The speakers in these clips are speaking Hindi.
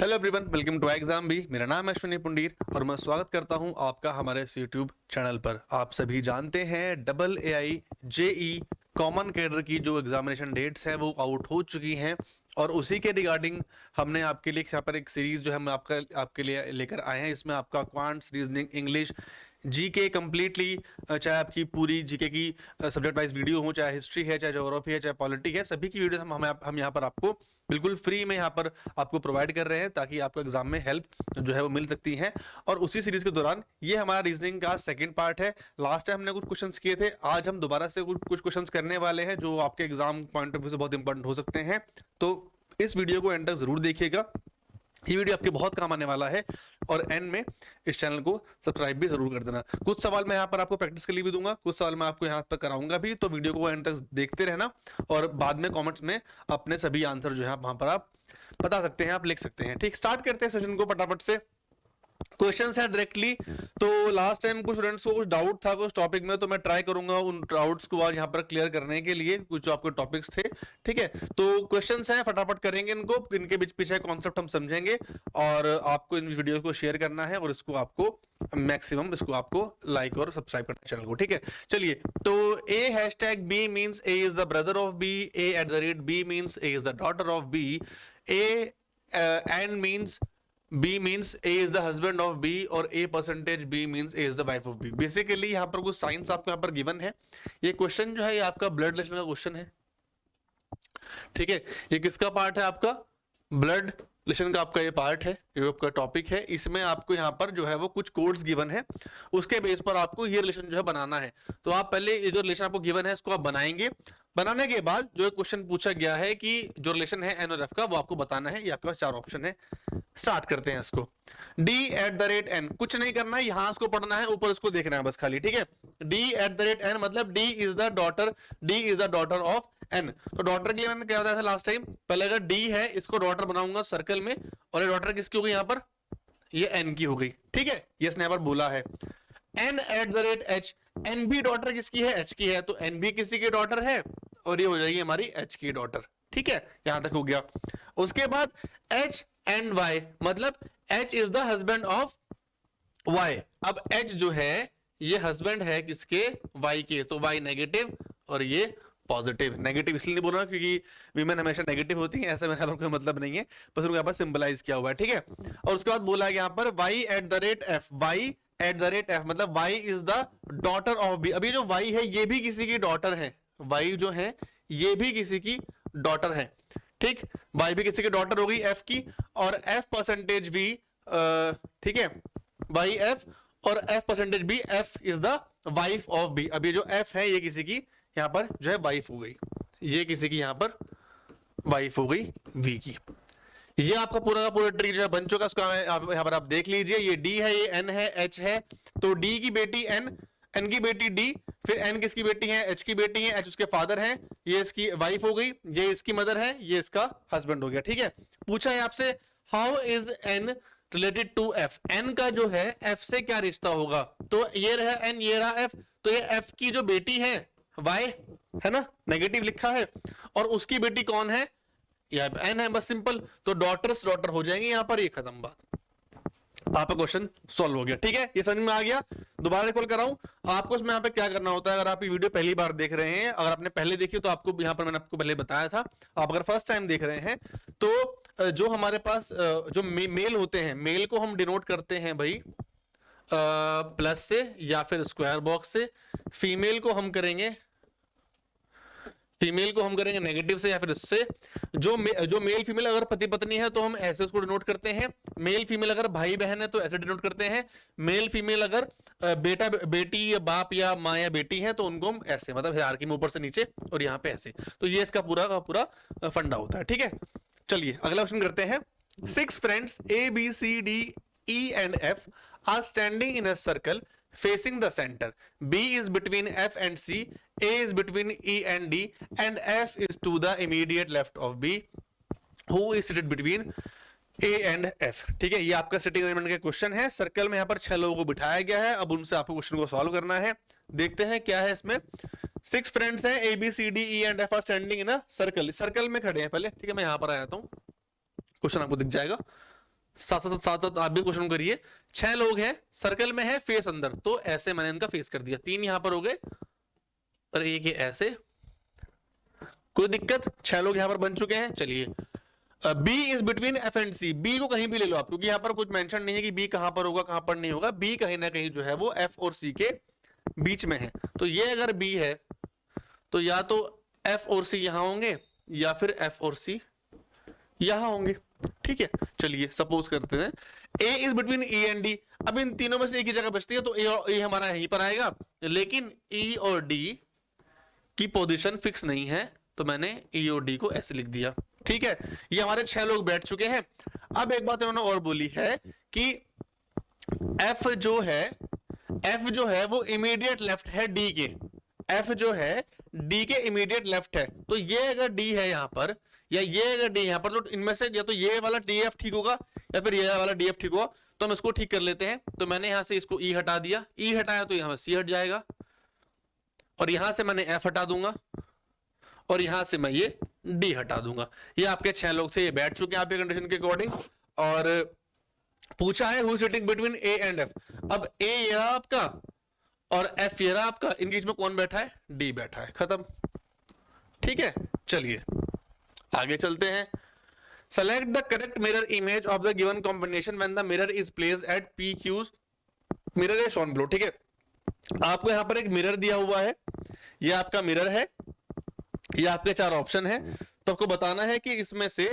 Hello everyone, welcome to exam भी। मेरा नाम है अश्विनी पुंडीर और मैं स्वागत करता हूं आपका हमारे इस यूट्यूब चैनल पर। आप सभी जानते हैं double AI JE common cadre की जो एग्जामिनेशन डेट्स हैं वो आउट हो चुकी हैं और उसी के रिगार्डिंग हमने आपके लिए यहाँ पर एक सीरीज जो हम आपके लिए लेकर आए हैं। इसमें आपका quants, reasoning, English, GK completely, चाहे आपकी पूरी जीके की सब्जेक्ट वाइज वीडियो हो, चाहे हिस्ट्री है, चाहे ज्योग्राफी है, चाहे पॉलिटी है, सभी की वीडियो हम यहाँ पर आपको बिल्कुल फ्री में यहाँ पर आपको प्रोवाइड कर रहे हैं ताकि आपको एग्जाम में हेल्प जो है वो मिल सकती है। और उसी सीरीज के दौरान ये हमारा रीजनिंग का सेकंड पार्ट है। लास्ट टाइम हमने कुछ क्वेश्चंस किए थे, आज हम दोबारा से कुछ क्वेश्चंस करने वाले हैं जो आपके एग्जाम पॉइंट ऑफ व्यू से बहुत इंपॉर्टेंट हो सकते हैं। तो इस वीडियो को एंड तक जरूर देखिएगा, ये वीडियो आपके बहुत काम आने वाला है। और एंड में इस चैनल को सब्सक्राइब भी जरूर कर देना। कुछ सवाल मैं यहाँ पर आपको प्रैक्टिस के लिए भी दूंगा, कुछ सवाल मैं आपको यहाँ पर कराऊंगा भी, तो वीडियो को एंड तक देखते रहना और बाद में कमेंट्स में अपने सभी आंसर जो है वहां पर आप बता सकते हैं, आप लिख सकते हैं। ठीक, स्टार्ट करते हैं सेशन को फटाफट से। क्वेश्चन है डायरेक्टली। तो लास्ट टाइम कुछ स्टूडेंट्स को कुछ डाउट था कुछ टॉपिक में, तो मैं ट्राई करूंगा उन डाउट्स को आज यहाँ पर क्लियर करने के लिए, कुछ जो आपके टॉपिक्स थे। ठीक है, तो क्वेश्चंस हैं, फटाफट करेंगे इनको, इनके बीच पीछे कॉन्सेप्ट हम समझेंगे और आपको इन वीडियो को शेयर करना है और इसको आपको मैक्सिमम इसको आपको लाइक और सब्सक्राइब करना चैनल को। ठीक है, चलिए। तो A hashtag B means A is the brother of B, A at the rate B means A is the daughter of B, A and means B means A is the husband of B और A percentage B means A is the wife of B। Basically यहाँ पर कुछ साइंस आपको यहाँ पर गिवन है। ये क्वेश्चन जो है ये आपका ब्लड रिलेशन का क्वेश्चन है। ठीक है, ये किसका पार्ट है? आपका ब्लड रिलेशन का आपका ये पार्ट है, ये आपका टॉपिक है। इसमें आपको यहाँ पर जो है वो कुछ कोड्स गिवन है, उसके बेस पर आपको ये रिलेशन जो है बनाना है। तो आप पहले ये जो रिलेशन आपको गिवन है इसको आप बनाएंगे। बनाने के बाद जो क्वेश्चन पूछा गया है कि जो रिलेशन है एन और एफ का वो आपको बताना है। ये आपके पास 4 ऑप्शन है। स्टार्ट करते हैं इसको। D at the rate N, कुछ नहीं करना है, यहां इसको पढ़ना है, ऊपर इसको देखना है बस खाली। ठीक है, D at the rate N मतलब D is the daughter of N. तो डॉटर के लिए मैंने क्या बताया था लास्ट टाइम, पहले अगर डी है इसको डॉटर बनाऊंगा सर्कल में, और ये डॉटर किसकी हो गई यहाँ पर? ये एन की हो गई। ठीक है, ये इसने यहाँ पर बोला है। N at the rate H, N भी डॉटर किसकी है? एच की है, तो एन भी किसी की डॉटर है और ये हो जाएगी हमारी एच की डॉटर। ठीक है, यहां तक हो गया। उसके बाद एच एंड वाई मतलब H is the husband of Y. अब एच जो है ये हस्बैंड है किसके? वाई के, तो वाई नेगेटिव और ये पॉजिटिव। नेगेटिव इसलिए नहीं बोल रहा क्योंकि वीमेन हमेशा नेगेटिव होती हैं, ऐसा मेरा कोई मतलब नहीं है, बस उनको यहाँ पर सिंबलाइज किया हुआ है। ठीक है, और उसके बाद बोला है यहाँ पर Y at the rate F, Y at the rate F मतलब Y is the daughter of B. अभी जो वाई है ये भी किसी की डॉटर है, वाई जो है ये भी किसी की डॉटर है। ठीक, वाई भी किसी की डॉटर हो गई एफ की, और एफ परसेंटेज बी, ठीक है, वाई एफ और F percentage B, F is the wife of B. अब ये जो एफ है ये किसी की यहां पर जो है वाइफ हो गई, ये किसी की यहां पर वाइफ हो गई वी की। ये आपका पूरा का पूरा ट्री जो है बन चुका, इसको यहां पर आप देख लीजिए। ये डी है, ये एन है, एच है, तो डी की बेटी एन, एन की बेटी डी, फिर एन किसकी बेटी है? एच की बेटी है, एच उसके फादर है, ये इसकी वाइफ हो गई, ये इसकी मदर है, ये इसका हस्बैंड हो गया। ठीक है, पूछा है आपसे how is N related to F, N का जो है एफ से क्या रिश्ता होगा? तो ये रहा एन, ये रहा एफ, तो ये एफ की जो बेटी है वाई है ना, नेगेटिव लिखा है, और उसकी बेटी कौन है? यह एन है, बस सिंपल। तो डॉटर्स डॉटर हो जाएंगे यहां पर, ये खत्म बात, आपका क्वेश्चन सॉल्व हो गया। ठीक है, ये समझ में आ गया। दोबारा कॉल कराऊं आपको, इसमें यहाँ पे क्या करना होता है? अगर आप ये वीडियो पहली बार देख रहे हैं, अगर आपने पहले देखी तो आपको यहाँ पर मैंने आपको पहले बताया था, आप अगर फर्स्ट टाइम देख रहे हैं तो जो हमारे पास जो मेल होते हैं, मेल को हम डिनोट करते हैं भाई प्लस से या फिर स्क्वायर बॉक्स से, फीमेल को हम करेंगे नेगेटिव से या फिर इससे। जो मेल फीमेल अगर पति पत्नी है तो हम ऐसे उसको डिनोट करते हैं, मेल फीमेल अगर भाई बहन है तो ऐसे डिनोट करते हैं, मेल फीमेल अगर बेटा बेटी या बाप या माँ या बेटी है तो उनको हम ऐसे, मतलब हायरार्की में ऊपर से नीचे और यहाँ पे ऐसे। तो ये इसका पूरा का पूरा फंडा होता है। ठीक है, चलिए अगला क्वेश्चन करते हैं। 6 friends A B C D E and F are standing in a circle facing the center. B is between F and C, A is between E and D, and F is to the immediate left of B. Who is seated between A and F? ठीक है, ये आपका सिटिंग अरेंजमेंट का क्वेश्चन है। सर्कल में यहाँ पर 6 लोगों को बिठाया गया है, अब उनसे आपको क्वेश्चन को सॉल्व करना है। देखते हैं क्या है इसमें। 6 फ्रेंड्स हैं, A B C D E and F are standing in a circle। Circle में खड़े हैं पहले। ठीक है, मैं यहाँ पर आ जाता हूँ, क्वेश्चन आपको दिख जाएगा। साथ साथ साथ साथ आप भी क्वेश्चन करिए। 6 लोग हैं, सर्कल में है, फेस अंदर, तो ऐसे मैंने इनका फेस कर दिया। 3 यहां पर हो गए और एक ये ऐसे। कोई दिक्कत? 6 लोग यहां पर बन चुके हैं। चलिए, B is between F and C. B को कहीं भी ले लो आप, क्योंकि यहां पर कुछ मेंशन नहीं है कि बी कहां पर होगा कहां पर नहीं होगा। बी कहीं ना कहीं जो है वो एफ और सी के बीच में है। तो ये अगर बी है तो या तो एफ और सी यहां होंगे या फिर एफ और सी यहां होंगे। ठीक है, चलिए सपोज करते हैं A is between E and D. अब इन तीनों में से एक ही जगह बचती है, तो ए और ए हमारा यहीं पर आएगा, लेकिन ई और डी की पोजीशन फिक्स नहीं है, तो मैंने ई और डी को ऐसे लिख दिया। ठीक है, ये हमारे 6 लोग बैठ चुके हैं। अब एक बात इन्होंने और बोली है कि एफ जो है वो इमीडिएट लेफ्ट है डी के। एफ जो है डी के इमीडिएट लेफ्ट है। तो ये अगर डी है यहां पर, या ये अगर डी यहां पर, तो इनमें से या तो ये वाला डी एफ ठीक होगा या फिर ये वाला डी एफ ठीक होगा। तो हम इसको ठीक कर लेते हैं। तो मैंने यहां से इसको ई हटा दिया, ई हटाया तो यहां सी हट जाएगा, और यहां से मैंने एफ हटा दूंगा, और यहां से मैं ये डी हटा दूंगा। ये आपके 6 लोग थे, ये बैठ चुके हैं आपके कंडीशन के अकॉर्डिंग। और पूछा है who sitting between A and F. अब ए ये रहा आपका और एफ ये रहा आपका, इनके बीच में कौन बैठा है? डी बैठा है। खत्म। ठीक है, चलिए आगे चलते हैं। Select the correct mirror image of the given combination when the mirror is placed at P Q. Mirror है शॉन बिलो। ठीक है, आपको यहां पर एक मिरर दिया हुआ है, ये आपका मिरर है, ये आपके 4 ऑप्शन है। तो आपको बताना है कि इसमें से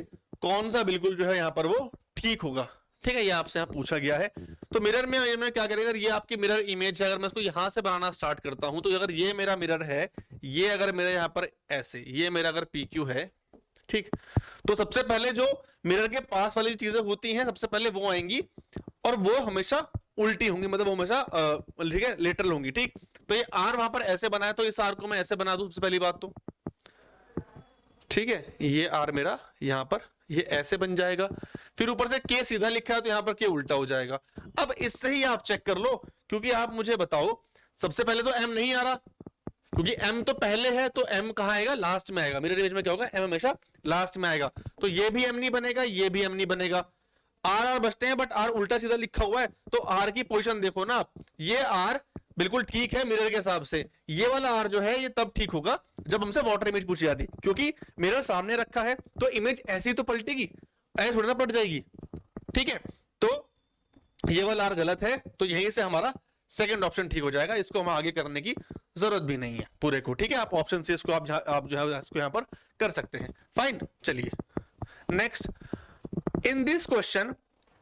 कौन सा बिल्कुल जो है यहां पर वो ठीक होगा। ठीक है, ये आपसे यहां पूछा गया है। तो मिरर में क्या करेगा, ये आपकी मिरर इमेज है। अगर मैं इसको यहां से बनाना स्टार्ट करता हूं, तो अगर ये मेरा मिरर है, ये अगर मेरा यहां पर ऐसे, ये मेरा अगर पी क्यू है, ठीक, तो सबसे पहले जो मिरर के पास वाली चीजें होती हैं सबसे पहले वो आएंगी, और वो हमेशा उल्टी होंगी, मतलब वो हमेशा ठीक है लेटरल होंगी। ठीक, तो ये आर वहां पर ऐसे बनाया, तो इस आर को मैं ऐसे बना दूं सबसे पहली बात तो। ठीक है, ये आर मेरा यहां पर ये ऐसे बन जाएगा। फिर ऊपर से के सीधा लिखा है, तो यहां पर के उल्टा हो जाएगा। अब इससे ही आप चेक कर लो, क्योंकि आप मुझे बताओ, सबसे पहले तो एम नहीं आ रहा, क्योंकि m तो पहले है, तो m कहां आएगा? लास्ट में आएगा। मेरे इमेज में क्या होगा? m हमेशा लास्ट में आएगा। तो ये भी m नहीं बनेगा, ये भी m नहीं बनेगा। r बचते हैं, बट r उल्टा सीधा लिखा हुआ है, तो r की पोजीशन देखो ना आप। ये r बिल्कुल ठीक है मिरर के हिसाब से। ये वाला r जो है ये तब ठीक होगा जब हमसे वाटर इमेज पूछी जाती, क्योंकि मिरर सामने रखा है, तो इमेज ऐसी तो पलटेगी, ऐसे थोड़ी ना पलट जाएगी। ठीक है, तो ये वाला r गलत है, तो यहीं से हमारा सेकंड ऑप्शन ठीक हो जाएगा। इसको हम आगे करने की जरूरत भी नहीं है पूरे को। ठीक है, आप ऑप्शन से इसको आप जो है इसको यहां पर कर सकते हैं। फाइन, चलिए नेक्स्ट। इन दिस क्वेश्चन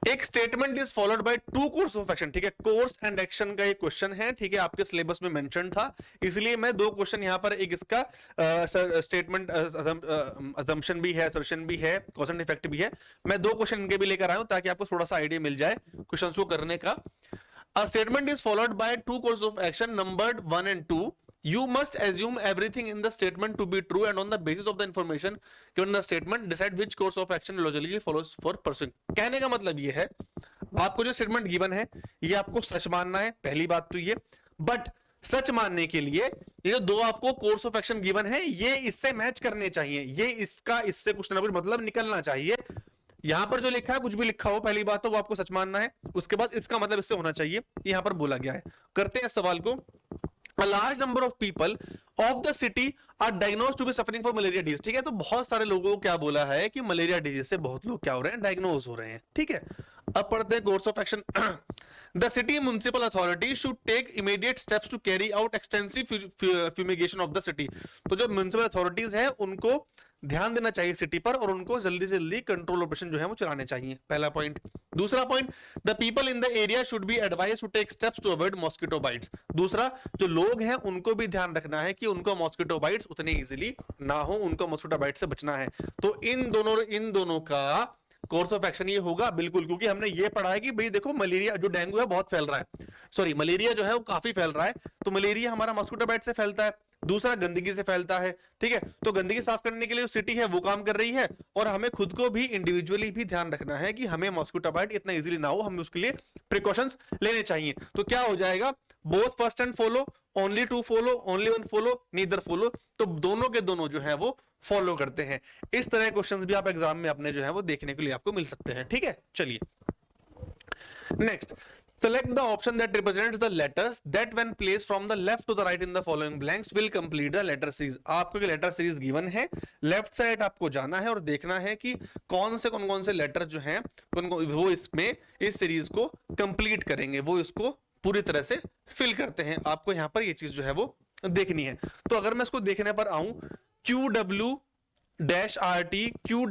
एक statement is followed by 2 course of action. ठीक है, कोर्स एंड एक्शन का एक क्वेश्चन है। ठीक है, आपके सिलेबस में मेंशन था, इसलिए मैं 2 क्वेश्चन यहां पर, एक इसका स्टेटमेंट असम्पशन भी है, असर्शन भी है, कॉज एंड इफेक्ट भी है। मैं 2 क्वेश्चन इनके भी लेकर आया हूं, ताकि आपको थोड़ा सा आइडिया मिल जाए क्वेश्चन को करने का। A statement is followed by 2 courses of action numbered 1 and 2. You must assume everything in the statement to be true, and on the basis of the information given in the statement, decide which course of action logically follows for pursuing. कहने का मतलब ये है, आपको जो स्टेटमेंट गिवन है ये आपको सच मानना है, पहली बात तो ये। बट सच मानने के लिए ये जो 2 आपको कोर्स ऑफ एक्शन गिवन है, ये इससे मैच करने चाहिए, ये इसका इससे कुछ ना कुछ मतलब निकलना चाहिए। यहां पर जो लिखा है, कुछ भी लिखा हो, पहली बात तो वो आपको सच मानना है, उसके बाद इसका मतलब इससे होना चाहिए, यहां पर बोला गया है। करते हैं इस सवाल को। A large number of people of the city are diagnosed to be suffering from malaria disease. ठीक है, तो बहुत सारे लोगों को क्या बोला है कि मलेरिया डिजीज से बहुत लोग क्या हो रहे हैं? डायग्नोज हो रहे हैं। ठीक है, अब पढ़ते हैं course of action. The city municipal authority should take immediate steps to carry out extensive fumigation of the city. तो जो म्युनिसिपल अथॉरिटीज है उनको ध्यान देना चाहिए सिटी पर, और उनको जल्दी से जल्दी कंट्रोल ऑपरेशन जो है वो चलाने चाहिए, पहला पॉइंट। दूसरा point, the people in the area should be advise to take steps to avoid mosquito bites. दूसरा, जो लोग हैं उनको भी ध्यान रखना है कि उनको मॉस्किटो बाइट्स उतने इजीली ना हो, उनको मॉस्किटो बाइट से बचना है। तो इन दोनों का कोर्स ऑफ एक्शन ये होगा बिल्कुल, क्योंकि हमने ये पढ़ा है कि भाई देखो मलेरिया जो डेंगू है बहुत फैल रहा है, सॉरी मलेरिया जो है वो काफी फैल रहा है, तो मलेरिया हमारा मॉस्किटो बाइट से फैलता है। दूसरा, गंदगी से फैलता है। ठीक है, तो गंदगी साफ करने के लिए जो सिटी है वो काम कर रही है, और हमें खुद को भी इंडिविजुअली भी ध्यान रखना है कि हमें मॉस्किटो बाइट इतना इजीली ना हो, हमें उसके लिए प्रिकॉशंस लेने चाहिए। तो क्या हो जाएगा? Both first and follow, only 2 follow, only 1 follow, neither follow. तो दोनों के दोनों जो है वो फॉलो करते हैं। इस तरह क्वेश्चंस भी आप एग्जाम में अपने जो है वो देखने के लिए आपको मिल सकते हैं। ठीक है, चलिए next, select the option that represents the letters that when placed from the left to the right in the following blanks will complete the letter series। आपको लेटर सीरीज गिवन है, लेफ्ट साइड आपको जाना है और देखना है कि कौन कौन से लेटर जो हैं वो इसमें इस सीरीज को कंप्लीट करेंगे, वो इसको पूरी तरह से फिल करते हैं। आपको यहाँ पर ये चीज जो है वो देखनी है। तो अगर मैं इसको देखने पर आऊं, QW dash RT, Q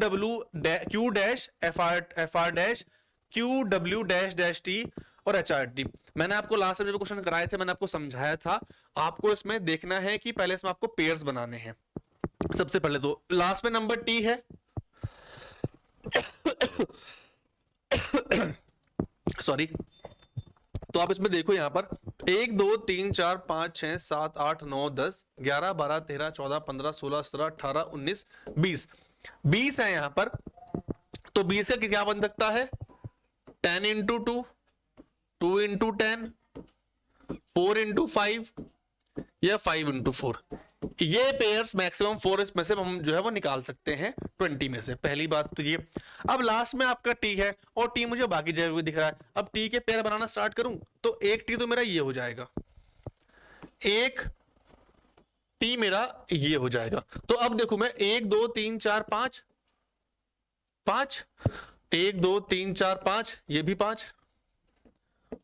dash FR dash, QW dash dash T और HRT, मैंने आपको लास्ट में जो क्वेश्चन कराए थे मैंने आपको समझाया था, आपको इसमें देखना है कि पहले इसमें आपको पेयर्स बनाने हैं। सबसे पहले तो लास्ट में नंबर T है सॉरी, तो आप इसमें देखो यहां पर 1 2 3 4 5 6 7 8 9 10 11 12 13 14 15 16 17 18 19 20 20 है यहां पर। तो 20 का क्या बन सकता है, 10 इंटू 2, 2 इंटू 10, 4 इंटू 5 या 5 इंटू 4। ये पेयर्स मैक्सिमम 4 इसमें से हम जो है वो निकाल सकते हैं 20 में से। पहली बात तो ये। अब लास्ट में आपका टी है और टी मुझे बाकी जगह भी दिख रहा है। अब टी के पेयर बनाना स्टार्ट करूं तो एक टी तो मेरा ये हो जाएगा, एक टी मेरा ये हो जाएगा। तो अब देखो मैं 1 2 3 4 5 5, 1 2 3 4 5, ये भी 5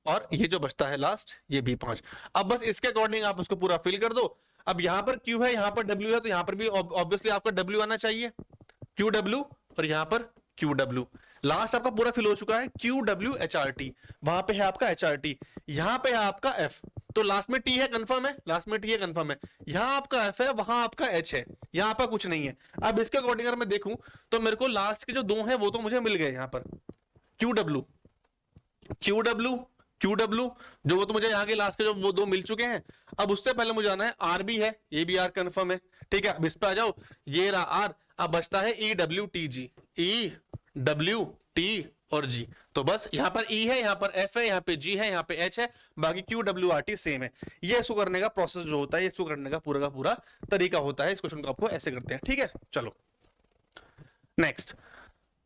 और ये जो बचता है लास्ट ये भी 5। अब बस इसके अकॉर्डिंग आप उसको पूरा फिल कर दो। अब यहां पर Q है, यहां पर W है, तो यहां पर भी ऑब्वियसली आपका W आना चाहिए, QW, और यहां पर QW। लास्ट आपका पूरा फिल हो चुका है, QW HRT, वहां पे है आपका HRT, यहां पे है आपका F। तो लास्ट में T है, कंफर्म है, लास्ट में T है, कंफर्म है, यहां आपका F है, वहां आपका H है, यहां पर कुछ नहीं है। अब इसके अकॉर्डिंग अगर मैं देखूं तो मेरे को लास्ट के जो 2 हैं वो तो मुझे मिल गए यहां पर, QW जो वो तो मुझे यहाँ के लास्ट के जो वो 2 मिल चुके हैं। अब उससे पहले मुझे आना है RB है, ये भी R कंफर्म है, ठीक है। अब इस पे आ जाओ, ये रहा R, अब बचता है EWTG, EWT और G। तो बस यहाँ पर E है, यहाँ पर F है, यहाँ पे G है, यहाँ पे H है, बाकी QWRT सेम है। ये इसको करने का प्रोसेस जो होता है, इसको करने का पूरा तरीका होता है। इस क्वेश्चन को आपको ऐसे करते हैं, ठीक है। चलो नेक्स्ट,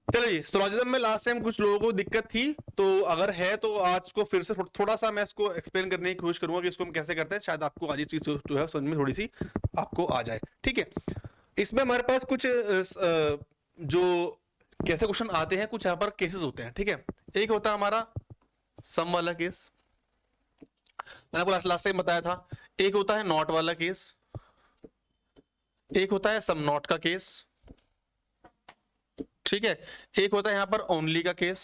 चलिए सिलोजिज्म में लास्ट टाइम कुछ लोगों को दिक्कत थी, तो अगर है तो आज को फिर से थोड़ा सा मैं इसको एक्सप्लेन करने की कोशिश करूंगा कि इसको हम कैसे करते हैं। शायद आपको आज ये चीज जो है समझ में थोड़ी सी आपको आ जाए, ठीक है। इसमें हमारे पास कुछ जो कैसे क्वेश्चन आते हैं, कुछ यहाँ पर केसेस होते हैं, ठीक है। एक होता है हमारा सम वाला केस, मैंने आपको लास्ट टाइम बताया था। एक होता है नॉट वाला केस, एक होता है सम नॉट का केस, ठीक है। एक होता है यहां पर ओनली का केस,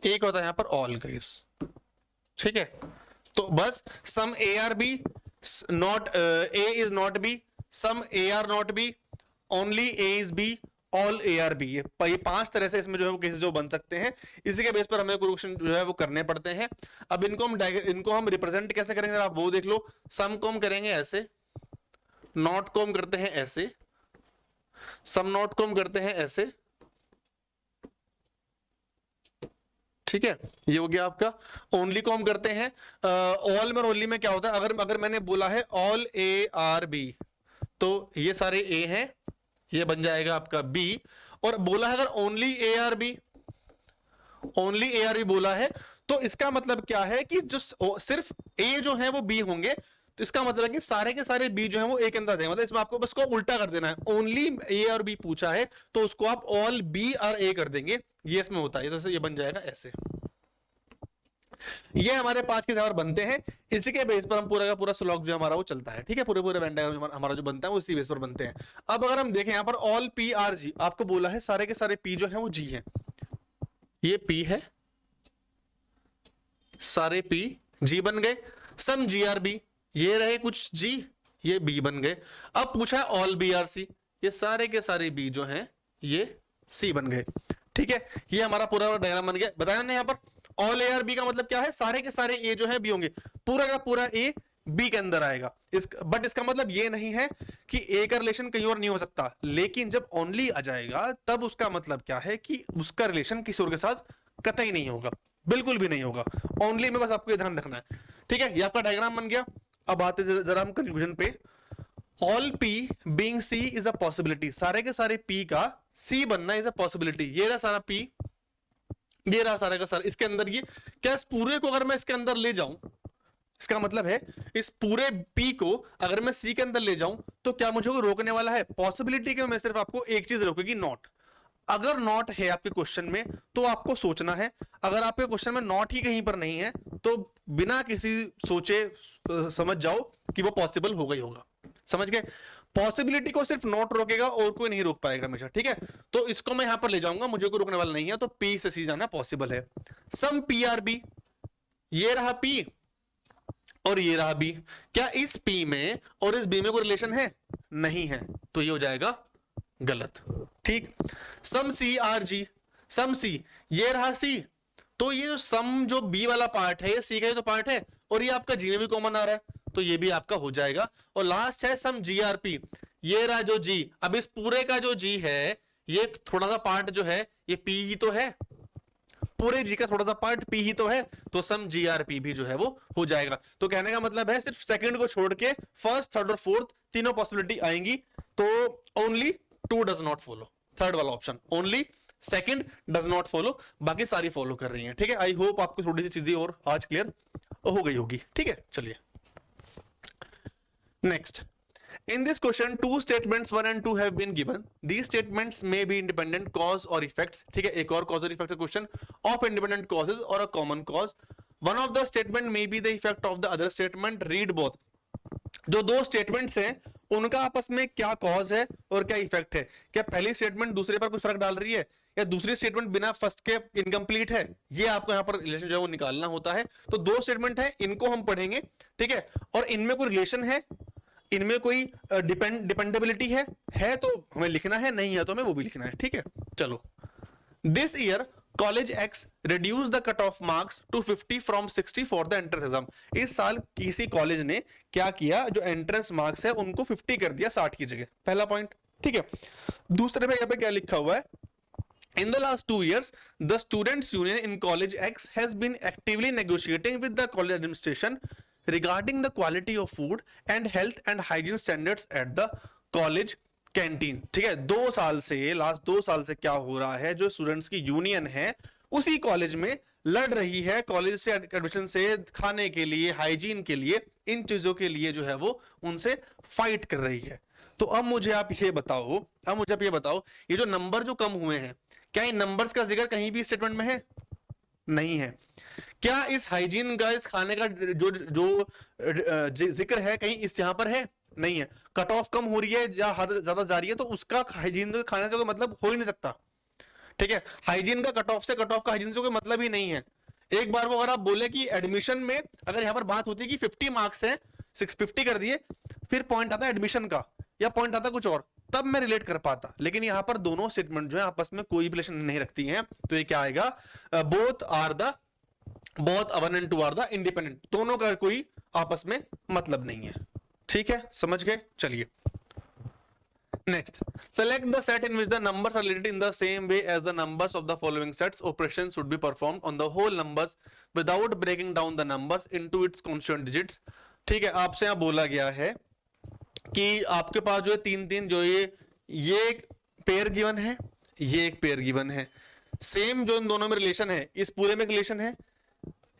एक होता है यहां पर ऑल का केस, ठीक है। तो बस some A are B, not A is not B, some A are not B, only A is B, all A are B, ये 5 तरह से इसमें जो है वो केसेस जो बन सकते हैं। इसी के बेस पर हमें क्वेश्चन जो है वो करने पड़ते हैं। अब इनको हम रिप्रेजेंट कैसे करेंगे आप वो देख लो। सम को हम करेंगे ऐसे, नॉट को हम करते हैं ऐसे, सम नॉट को हम करते हैं ऐसे, ठीक है। ये हो गया आपका। ओनली को हम करते हैं ऑल में, ओनली में क्या होता है, अगर मैंने बोला है ऑल ए आर बी, तो ये सारे ए हैं, ये बन जाएगा आपका बी। और बोला है अगर only A are B, only A are B बोला है, तो इसका मतलब क्या है कि जो सिर्फ ए जो है वो बी होंगे, तो इसका मतलब है कि सारे के सारे बी जो है वो ए के अंदर आ जाएंगे। मतलब इसमें आपको बस को उल्टा कर देना है, ओनली ए और बी पूछा है तो उसको आप ऑल बी और ए कर देंगे, ये इसमें होता है। तो ये बन जाएगा ऐसे। ये हमारे 5 के जवाब बनते हैं। इसी के बेस पर हम पूरा का पूरा स्लॉग जो हमारा वो चलता है, ठीक है। पूरे वेन डायग्राम हमारा जो बनता है वो इसी बेस पर बनते हैं। अब अगर हम देखें यहाँ पर ऑल पी आर जी, आपको बोला है सारे के सारे पी जो है वो जी है, ये पी है, सारे पी जी बन गए। सम जी आर बी, ये रहे कुछ जी, ये बी बन गए। अब पूछा है ऑल बी आर सी, ये सारे के सारे बी जो हैं ये सी बन गए, ठीक है। ये हमारा पूरा डायग्राम बन गया। बताया ना यहाँ पर ऑल ए आर बी का मतलब क्या है, सारे के सारे ए जो है बी होंगे, पूरा का पूरा ए बी के अंदर आएगा। बट इसका मतलब ये नहीं है कि ए का रिलेशन कहीं और नहीं हो सकता, लेकिन जब ओनली आ जाएगा तब उसका मतलब क्या है कि उसका रिलेशन किसी और के साथ कतई नहीं होगा, बिल्कुल भी नहीं होगा। ओनली में बस आपको ये ध्यान रखना है, ठीक है। ये आपका डायग्राम बन गया। अब आते जरा हम कंक्लूजन पे। All P being C is a possibility, सारे के सारे पी का सी बनना इज अ पॉसिबिलिटी। ये रहा सारा पी, ये रहा सारा का सारा इसके अंदर। ये क्या इस पूरे को अगर मैं इसके अंदर ले जाऊं, इसका मतलब है इस पूरे P को अगर मैं C के अंदर ले जाऊं तो क्या मुझे कोई रोकने वाला है? पॉसिबिलिटी के में सिर्फ आपको एक चीज रोकेगी, नॉट। अगर नॉट है आपके क्वेश्चन में तो आपको सोचना है, अगर आपके क्वेश्चन में नॉट ही कहीं पर नहीं है तो बिना किसी सोचे समझ जाओ कि वो पॉसिबल होगा ही होगा। समझ गए? पॉसिबिलिटी को सिर्फ नॉट रोकेगा और कोई नहीं रोक पाएगा हमेशा, ठीक है? तो इसको मैं यहां पर ले जाऊंगा, मुझे कोई रोकने वाला नहीं है, तो P से C जाना पॉसिबल है। सम PRB, ये रहा P और ये रहा B, क्या इस P में और इस B में कोई रिलेशन है? नहीं है, तो ये हो जाएगा गलत। ठीक। सम CRG, सम C, ये रहा C, तो ये जो सम जो B वाला पार्ट है ये C का ही तो पार्ट है और ये आपका G में भी कॉमन आ रहा है, तो ये भी आपका हो जाएगा। और लास्ट है सम GRP, ये रहा जो G। अब इस पूरे का जो G है ये थोड़ा सा पार्ट जो है ये P ही तो है, पूरे G का थोड़ा सा पार्ट P ही तो है, तो सम GRP भी जो है वो हो जाएगा। तो कहने का मतलब है सिर्फ सेकंड को छोड़ के फर्स्ट, थर्ड और फोर्थ तीनों पॉसिबिलिटी आएंगी, तो only 2 does not follow, third वाला option, only second does not follow, बाकी सारी फॉलो कर रही हैं। ठीक है, आई होप आपको थोड़ी सी चीजें और आज क्लियर हो गई होगी। ठीक है, चलिए next. In this question, two statements 1 and 2 have been given. These statements may be independent cause or effects. ठीक है, एक और cause और effect का question of independent causes or a common cause. One of the statement may be the effect of the other statement. Read both. जो दो स्टेटमेंट्स हैं उनका आपस में क्या कॉज है और क्या इफेक्ट है? क्या पहली स्टेटमेंट दूसरे पर कुछ फर्क डाल रही है या दूसरी स्टेटमेंट बिना फर्स्ट के इनकम्प्लीट है? ये आपको यहाँ पर रिलेशन जो है वो निकालना होता है। तो दो स्टेटमेंट है, इनको हम पढ़ेंगे, ठीक है, और इनमें कोई रिलेशन है, इनमें कोई डिपेंडेबिलिटी है तो हमें लिखना है, नहीं है तो हमें वो भी लिखना है। ठीक है, चलो। This year college X reduce the cut off marks to 50 from 60 for the entrance exam. इस साल किसी कॉलेज ने क्या किया, जो एंट्रेंस मार्क्स है उनको 50 कर दिया 60 की जगह, पहला पॉइंट। ठीक है, दूसरे में यहाँ पे क्या लिखा हुआ है? In the last 2 years, the students' union in College X has been actively negotiating with the college administration regarding the quality of food and health and hygiene standards at the college canteen. ठीक है, 2 साल से, लास्ट 2 साल से क्या हो रहा है, जो स्टूडेंट्स की यूनियन है उसी कॉलेज में लड़ रही है कॉलेज से एडमिशन से, खाने के लिए, हाइजीन के लिए, इन चीजों के लिए जो है वो उनसे फाइट कर रही है। तो अब मुझे आप ये बताओ, ये जो नंबर जो कम हुए हैं, क्या इन नंबर्स का जिक्र कहीं भी स्टेटमेंट में है? नहीं है। क्या इस हाइजीन का, इस खाने का जो जिक्र है कहीं इस यहां पर है? नहीं है। कट ऑफ कम हो रही है या ज्यादा जा रही है तो उसका हाइजीन खाने से कोई मतलब हो ही नहीं सकता। ठीक है, हाइजीन का कट ऑफ से, कट ऑफ का हाइजीन से कोई मतलब ही नहीं है। एक बार वो अगर आप बोले कि एडमिशन में अगर यहां पर बात होती है कि 50 मार्क्स है, 650 कर दिए, फिर पॉइंट आता है एडमिशन का या पॉइंट आता कुछ और, तब मैं रिलेट कर पाता। लेकिन यहां पर दोनों स्टेटमेंट जो है आपस में कोई रिलेशन नहीं रखती हैं, तो ये क्या आएगा? Both one and two are the independent, दोनों का कोई आपस में मतलब नहीं है। ठीक है, समझ गए? चलिए next. Select the set in which the numbers are related in the same way as the numbers of the following sets. Operation should be performed on the whole numbers without breaking down the numbers into its constituent digits. ठीक है, आपसे यहां बोला गया है कि आपके पास जो है 3-3 जो ये एक पेयर गिवन है, ये एक पेयर गिवन है, सेम जो इन दोनों में रिलेशन है, इस पूरे में रिलेशन है,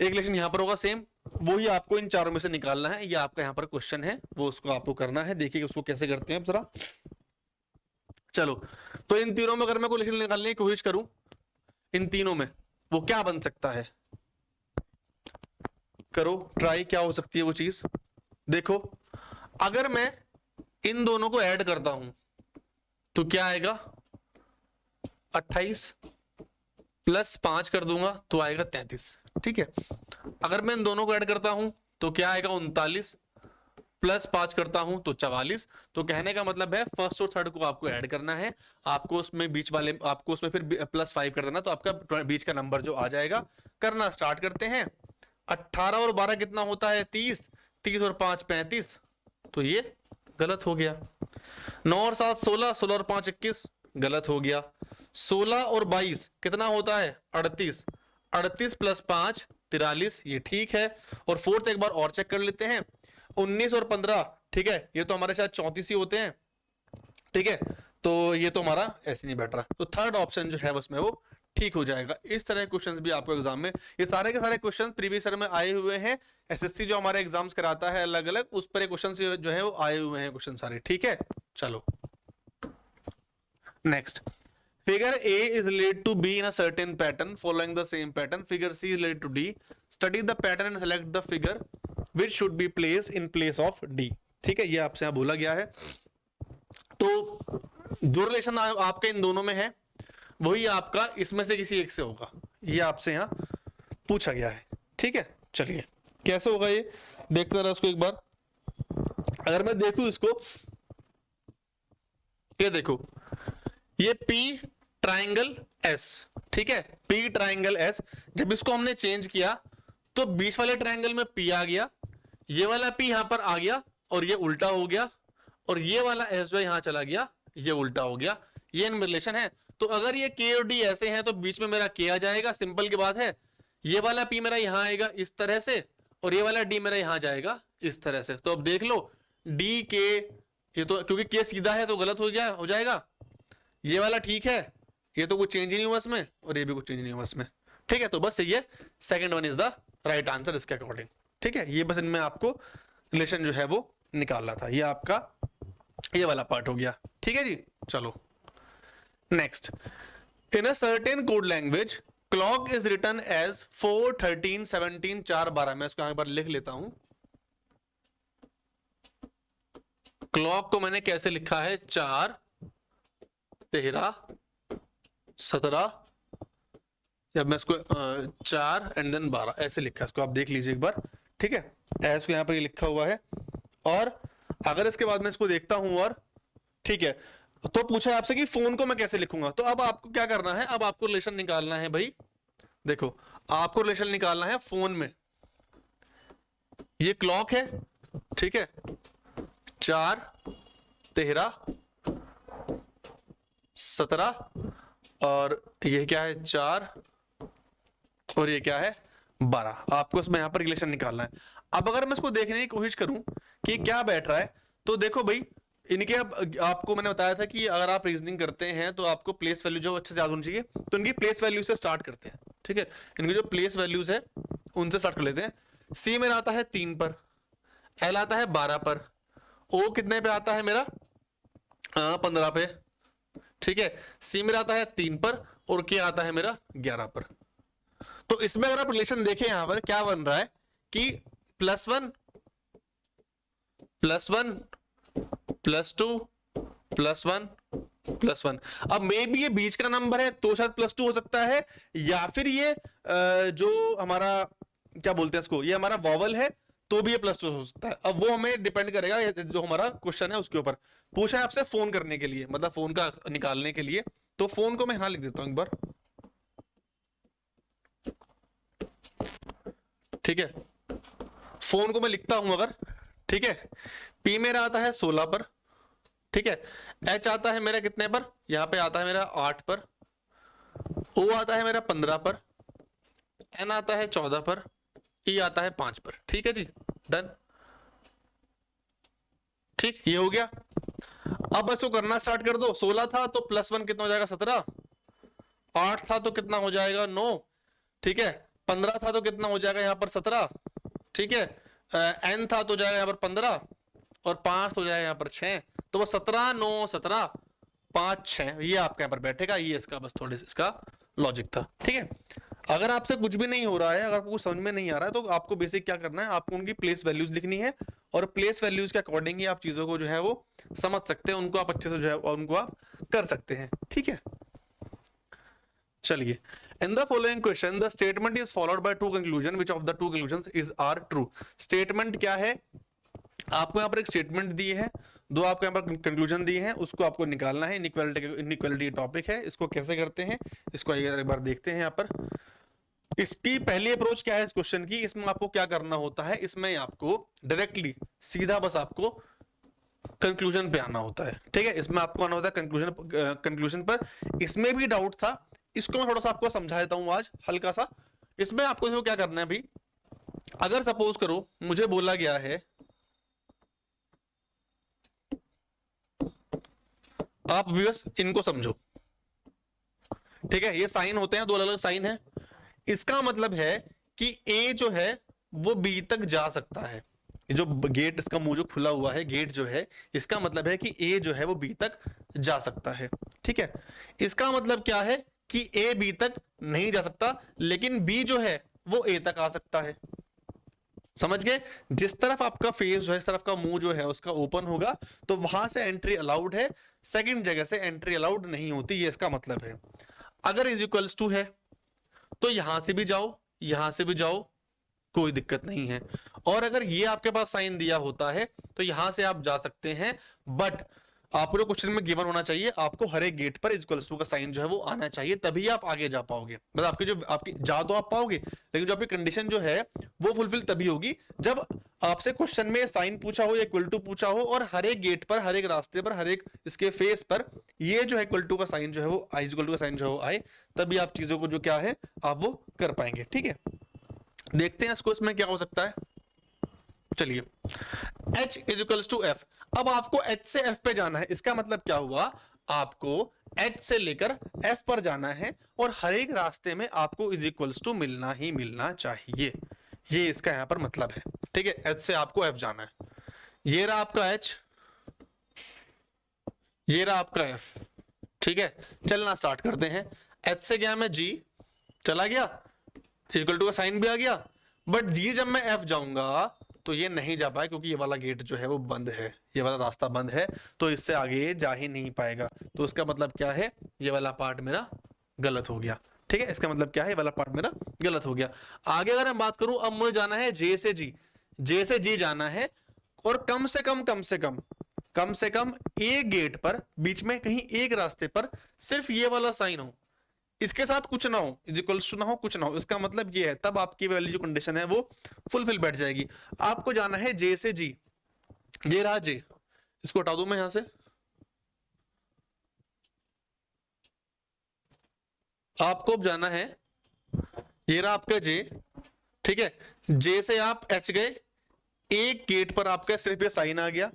एक रिलेशन यहां पर होगा सेम, वही आपको इन चारों में से निकालना है। ये आपका यहां पर क्वेश्चन है, वो उसको आपको करना है। देखिए उसको कैसे करते हैं जरा। चलो, तो इन तीनों में अगर मैं कोई रिलेशन निकालने की कोशिश करूं, इन तीनों में वो क्या बन सकता है? करो ट्राई, क्या हो सकती है वो चीज। देखो, अगर मैं इन दोनों को ऐड करता हूं तो क्या आएगा? 28 प्लस 5 कर दूंगा तो आएगा 33। ठीक है, अगर मैं इन दोनों को ऐड करता हूं तो क्या आएगा? 39 प्लस 5 करता हूं तो 44। तो कहने का मतलब है फर्स्ट और थर्ड को आपको ऐड करना है, आपको उसमें बीच वाले, आपको उसमें फिर +5 कर देना, तो आपका बीच का नंबर जो आ जाएगा। करना स्टार्ट करते हैं। 18 और 12 कितना होता है? 30। 30 और 5 35, तो ये गलत हो गया। 9 और 7 16, 16 और 5 21, गलत हो गया। 16 और 22 कितना होता है? 38। 38 प्लस 5 43, ये ठीक है। और फोर्थ एक बार और चेक कर लेते हैं। 19 और 15, ठीक है, ये तो हमारे शायद 34 ही होते हैं। ठीक है, तो ये तो हमारा ऐसे नहीं बैठ रहा, तो थर्ड ऑप्शन जो है उसमें वो ठीक हो जाएगा। इस तरह के क्वेश्चंस भी आपको एग्जाम में, ये सारे के सारे क्वेश्चन प्रीवियस ईयर में आए हुए हैं। एसएससी जो हमारे एग्जाम्स कराता है अलग अलग, उस पर क्वेश्चन जो है वो आए हुए हैं क्वेश्चन सारे। ठीक है, चलो next. Figure A is related to B in a certain pattern following the same pattern. Figure C is related to D. Study the pattern and select the figure which should be placed in place of D. ठीक है, ये आपसे यहाँ बोला गया है। तो जो रिलेशन आपके इन दोनों में है वही आपका इसमें से किसी एक से होगा, ये आपसे यहाँ पूछा गया है। ठीक है, चलिए कैसे होगा ये देखते रहा इसको एक बार। अगर मैं देखूं इसको, ये देखो, ये P ट्राइंगल S, ठीक है, P ट्राइंगल S, जब इसको हमने चेंज किया तो बीच वाले ट्राइंगल में P आ गया, ये वाला P यहां पर आ गया और ये उल्टा हो गया, और ये वाला S जो यहां चला गया ये उल्टा हो गया। ये इनमें रिलेशन है। तो अगर ये K और D ऐसे हैं तो बीच में मेरा K आ जाएगा, सिंपल की बात है। ये वाला P मेरा यहां आएगा इस तरह से, और ये वाला D मेरा यहां जाएगा इस तरह से। तो अब देख लो D K, ये तो क्योंकि K सीधा है तो गलत हो जाएगा। ये वाला ठीक है, ये तो कुछ चेंज ही नहीं हुआ इसमें, और ये भी कुछ चेंज नहीं हुआ इसमें। ठीक है, तो बस ये second one is the right answer इसके अकॉर्डिंग। ठीक है, ये बस इनमें आपको रिलेशन जो है वो निकालना था। ये आपका ये वाला पार्ट हो गया। ठीक है जी, चलो next. In a certain code language clock is written as 4, 13, 17, 4, 12। मैं इसको एक बार लिख लेता हूं। क्लॉक को मैंने कैसे लिखा है, 4, 13, 17, जब मैं इसको 4 एंड देन 12 ऐसे लिखा है, इसको आप देख लीजिए एक बार। ठीक है, ऐसे यहां पर ये लिखा हुआ है। और अगर इसके बाद मैं इसको देखता हूं, और ठीक है, तो पूछा है आपसे कि फोन को मैं कैसे लिखूंगा। तो अब आपको क्या करना है, अब आपको रिलेशन निकालना है भाई। देखो, आपको रिलेशन निकालना है फोन में। ये क्लॉक है, ठीक है, 4, 13, 17, और ये क्या है 4, और ये क्या है 12। आपको इसमें यहां पर रिलेशन निकालना है। अब अगर मैं इसको देखने की कोशिश करूं कि क्या बैठ रहा है, तो देखो भाई, इनके अब आपको मैंने बताया था कि अगर आप रीजनिंग करते हैं तो आपको प्लेस वैल्यू जो अच्छे से याद होनी चाहिए। तो इनकी प्लेस वैल्यू से स्टार्ट करते हैं। ठीक है, इनकी जो प्लेस वैल्यूज है उनसे स्टार्ट कर लेते हैं। सी मेरा आता है 3 पर, एल आता है 12 पर, ओ कितने पे आता है मेरा 15 पे। ठीक है, सी मेरा आता है 3 पर, और के आता है मेरा 11 पर। तो इसमें अगर आप रिलेशन देखें यहां पर क्या बन रहा है कि +1, +1, +2, +1, +1। अब मे बी ये बीच का नंबर है तो शायद +2 हो सकता है, या फिर ये जो हमारा क्या बोलते हैं इसको, ये हमारा वॉवल है तो भी ये +2 हो सकता है। अब वो हमें डिपेंड करेगा, जो हमारा क्वेश्चन है उसके ऊपर। पूछा है आपसे फोन करने के लिए, मतलब फोन का निकालने के लिए। तो फोन को मैं यहां लिख देता हूं एक बार। ठीक है, फोन को मैं लिखता हूं अगर, ठीक है, पी मेरा आता है 16 पर, ठीक है, एच आता है मेरा कितने पर, यहां पे आता है मेरा 8 पर, ओ आता है मेरा 15 पर, एन आता है 14 पर, ई आता है 5 पर। ठीक है जी, डन। ठीक, ये हो गया। अब इसको करना स्टार्ट कर दो। 16 था तो +1 कितना हो जाएगा 17, 8 था तो कितना हो जाएगा 9, ठीक है, 15 था तो कितना हो जाएगा यहाँ पर 17, ठीक है, एन था तो जाएगा यहाँ पर 15, और 5 तो जाएगा यहाँ पर 6। तो वो 17, 9, 17, 5, 6 ये आपका यहाँ पर बैठेगा। ये इसका बस थोड़ी इसका लॉजिक था। ठीक है, अगर आपसे कुछ भी नहीं हो रहा है, अगर आपको समझ में नहीं आ रहा है, तो आपको बेसिक क्या करना है, आपको उनकी प्लेस वैल्यूज लिखनी है, और प्लेस वैल्यूज के अकॉर्डिंग ही आप चीजों को जो है वो समझ सकते हैं, उनको आप अच्छे से जो है उनको आप कर सकते हैं। ठीक है, चलिए। In the following question, the statement is followed by two conclusion. Which of the two conclusions is are true? Statement क्या है, आपको यहाँ पर एक स्टेटमेंट दी है, दो आपको यहाँ पर कंक्लूजन दी है, उसको आपको निकालना है। इनइक्वालिटी टॉपिक है, इसको कैसे करते हैं इसको एक बार देखते हैं। यहाँ पर इसकी पहली अप्रोच क्या है इस क्वेश्चन की, इसमें आपको क्या करना होता है, इसमें आपको डायरेक्टली सीधा बस आपको कंक्लूजन पे आना होता है। ठीक है, इसमें आपको आना होता है कंक्लूजन पर। इसमें भी डाउट था, इसको मैं थोड़ा सा आपको समझा देता हूं आज हल्का सा। इसमें आपको इसको क्या करना है भाई, अगर सपोज करो मुझे बोला गया है, आप बस इनको समझो, ठीक है, ये साइन होते हैं, दो अलग अलग साइन है। इसका मतलब है कि ए जो है वो बी तक जा सकता है। ये जो गेट, इसका मुंह जो खुला हुआ है, गेट जो है, इसका मतलब है कि ए जो है वो बी तक जा सकता है। ठीक है, इसका मतलब क्या है कि ए बी तक नहीं जा सकता, लेकिन बी जो है वो ए तक आ सकता है। समझ गए? जिस तरफ आपका फेस जो है, इस तरफ का मुंह जो है उसका ओपन होगा तो वहां से एंट्री अलाउड है, सेकंड जगह से एंट्री अलाउड नहीं होती, ये इसका मतलब है। अगर इज इक्वल्स टू है तो यहां से भी जाओ, यहां से भी जाओ, कोई दिक्कत नहीं है। और अगर ये आपके पास साइन दिया होता है तो यहां से आप जा सकते हैं, बट आपको क्वेश्चन में गिवन होना चाहिए आपको हर एक गेट पर इक्वल्स टू का साइन जो है वो आना चाहिए, तभी आप आगे जा पाओगे। मतलब आपकी जो आपकी जा तो आप पाओगे, लेकिन जो आपकी कंडीशन जो है वो फुलफिल तभी होगी जब आपसे क्वेश्चन में साइन पूछा हो या इक्वल टू पूछा हो, और हर एक गेट पर, हर एक रास्ते पर, हर एक इसके फेस पर ये जो है इक्वल टू का साइन जो है वो आई, इक्वल टू का साइन जो है वो आए, तभी आप चीजों को जो क्या है आप वो कर पाएंगे। ठीक है, देखते हैं इसको, इसमें क्या हो सकता है। चलिए, h is equals to F. अब आपको h से f पे जाना है, इसका मतलब क्या हुआ, आपको h से लेकर f पर जाना है और हर एक रास्ते में आपको इज इक्वल्स टू मिलना ही मिलना चाहिए, ये इसका यहां पर मतलब है। ठीक है, h से आपको f जाना है, ये रहा आपका h, ये रहा आपका f। ठीक है, चलना स्टार्ट करते हैं। h से गया मैं g, चला गया, इक्वल टू का साइन भी आ गया, बट जी जब मैं f जाऊंगा तो ये नहीं जा पाए, क्योंकि ये वाला गेट जो है वो बंद है, ये वाला रास्ता बंद है, तो इससे आगे जा ही नहीं पाएगा। तो उसका मतलब क्या है, ये वाला पार्ट मेरा गलत हो गया। ठीक है, इसका मतलब क्या है, ये वाला पार्ट मेरा गलत हो गया। आगे अगर मैं बात करूं, अब मुझे जाना है जे से जी, जे से जी जाना है, और कम से कम एक गेट पर, बीच में कहीं एक रास्ते पर सिर्फ ये वाला साइन हो, इसके साथ कुछ ना हो, इज इक्वल्स टू ना हो, कुछ ना हो, इसका मतलब ये है, तब आपकी वैल्यू जो कंडीशन है वो फुलफिल बैठ जाएगी। आपको जाना है जे से जी, ये रहा जे, इसको हटा दूं मैं यहां से, आपको अब जाना है, ये रहा आपका जे। ठीक है, जे से आप एच गए, एक गेट पर आपका सिर्फ ये साइन आ गया,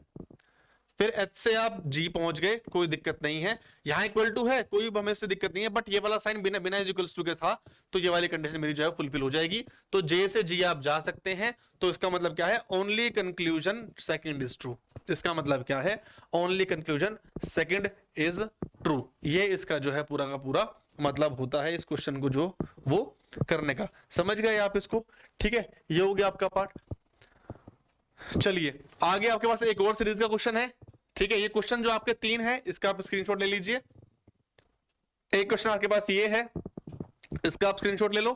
फिर एच से आप जी पहुंच गए, कोई दिक्कत नहीं है, यहां इक्वल टू है, कोई हमें से दिक्कत नहीं है, बट ये वाला साइन बिना बिना इक्वल्स टू के था, तो ये वाली कंडीशन मेरी जो है फुलफिल हो जाएगी। तो जे से जी आप जा सकते हैं, तो इसका मतलब क्या है, only conclusion second is true. इसका मतलब क्या है, only conclusion second is true, ये इसका जो है पूरा का पूरा मतलब होता है इस क्वेश्चन को जो वो करने का। समझ गए आप इसको? ठीक है, ये हो गया आपका पार्ट। चलिए आगे आपके पास एक और सीरीज का क्वेश्चन है। ठीक है, ये क्वेश्चन जो आपके 3 है, इसका आप स्क्रीनशॉट ले लीजिए। एक क्वेश्चन आपके पास ये है, इसका आप स्क्रीनशॉट ले लो,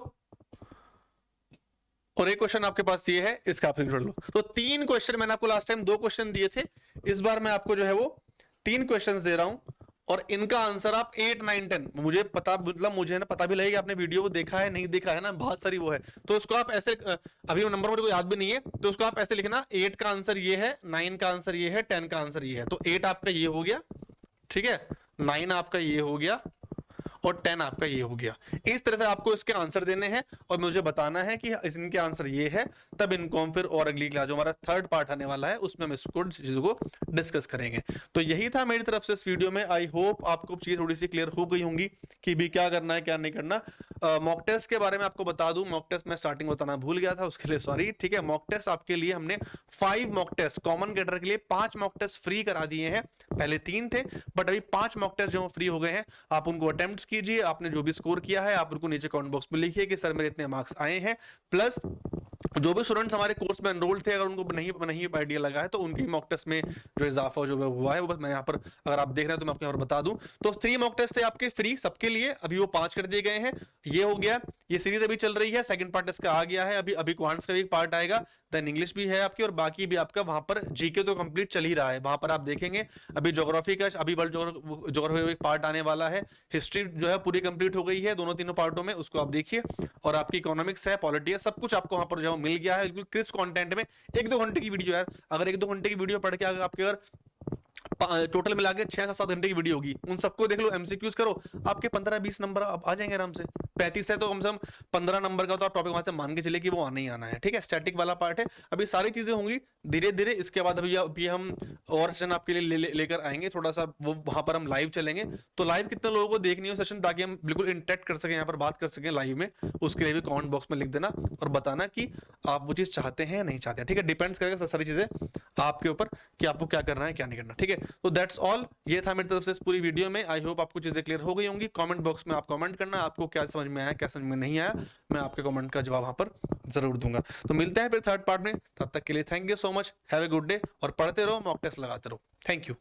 और एक क्वेश्चन आपके पास ये है, इसका आप स्क्रीनशॉट लो। तो 3 क्वेश्चन, मैंने आपको लास्ट टाइम 2 क्वेश्चन दिए थे, इस बार मैं आपको जो है वो 3 क्वेश्चन दे रहा हूं, और इनका आंसर आप 8, 9, 10, मुझे पता, मतलब मुझे ना पता भी लगेगा आपने वीडियो को देखा है नहीं देखा है ना, बहुत सारी वो है, तो उसको आप ऐसे, अभी नंबर मुझे को याद भी नहीं है, तो उसको आप ऐसे लिखना, 8 का आंसर ये है, 9 का आंसर ये है, 10 का आंसर ये है। तो 8 आपका ये हो गया, ठीक है, 9 आपका ये हो गया, और 10 आपका ये हो गया। इस तरह से आपको इसके आंसर देने हैं और मुझे बताना है कि इनके आंसर ये है, तब इनको हम फिर और अगली क्लास जो हमारा 3rd पार्ट आने वाला है उसमें हम इसको चीजों को डिस्कस करेंगे। तो यही था मेरी तरफ से इस वीडियो में। आई होप आपको चीज थोड़ी सी क्लियर हो गई होंगी कि भी क्या करना है क्या नहीं करना। मॉक टेस्ट के बारे में आपको बता दूं, मॉक टेस्ट मैं स्टार्टिंग बताना भूल गया था, उसके लिए सॉरी। ठीक है, मॉक टेस्ट आपके लिए हमने 5 मॉक टेस्ट, कॉमन कैडर के लिए 5 मॉक टेस्ट फ्री करा दिए हैं। पहले 3 थे, बट अभी 5 मॉक टेस्ट जो फ्री हो गए हैं, आप उनको अटेम्प्ट कीजिए। आपने जो भी स्कोर किया है आप उनको नीचे कमेंट बॉक्स में लिखिए कि सर मेरे इतने मार्क्स आए हैं। प्लस जो भी स्टूडेंट्स हमारे कोर्स में एनरोल्ड थे, अगर उनको नहीं आइडिया लगा है तो उनकी मॉक टेस्ट में जो इजाफा जो हुआ है वो बस मैं यहाँ पर, अगर आप देख रहे हैं तो मैं आपको यहाँ पर बता दूं। तो 3 मॉक टेस्ट थे आपके फ्री सबके लिए, अभी वो 5 कर दिए गए हैं। ये हो गया, ये सीरीज अभी चल रही है, सेकंड पार्ट इसका आ गया है, अभी क्वांट्स का भी पार्ट आएगा, देन इंग्लिश भी है आपकी, और बाकी भी आपका वहां पर जीके तो कंप्लीट चल ही रहा है, वहां पर आप देखेंगे। अभी ज्योग्राफी का, अभी वर्ल्ड ज्योग्राफी पार्ट आने वाला है, हिस्ट्री जो है पूरी कंप्लीट हो गई है दोनों तीनों पार्टों में, उसको आप देखिए। और आपकी इकोनॉमिक्स है, पॉलिटी है, सब कुछ आपको वहां पर जो मिल गया है बिल्कुल क्रिस्प कंटेंट में। 1-2 घंटे की वीडियो यार, अगर 1-2 घंटे की वीडियो पढ़ के अगर आपके अगर टोटल मिला के 6 से 7 घंटे की वीडियो होगी, उन सबको देख लो, एमसीक्यूज करो, आपके 15-20 नंबर आ जाएंगे आराम से। 35 है तो कम से कम 15 नंबर का तो आप टॉपिक वहां से मान के चले कि वो आना ही आना है। ठीक है, स्टैटिक वाला पार्ट है, अभी सारी चीजें होंगी धीरे धीरे। इसके बाद अभी हम और सेशन आपके लिए लेकर आएंगे थोड़ा सा, वो वहां पर हम लाइव चलेंगे। तो लाइव कितने लोगों को देखनी हो सेशन, ताकि हम बिल्कुल इंटरेक्ट कर सकें, यहाँ पर बात कर सकें लाइव में, उसके लिए भी कमेंट बॉक्स में लिख देना और बताना कि आप वो चीज चाहते हैं या नहीं चाहते हैं। ठीक है, डिपेंड्स करेगा सारी चीजें आपके ऊपर कि आपको क्या करना है क्या नहीं करना। ठीक है, तो दैट्स ऑल, ये था मेरी तरफ से इस पूरी वीडियो में। आई होप आपको चीजें क्लियर हो गई होंगी। कमेंट बॉक्स में आप कमेंट करना आपको क्या समझ में आया क्या समझ में नहीं आया, मैं आपके कमेंट का जवाब वहां पर जरूर दूंगा। तो मिलते हैं फिर थर्ड पार्ट में, तब तक के लिए thank you so much, have a good day, और पढ़ते रहो, मॉक टेस्ट लगाते रहो। Thank you.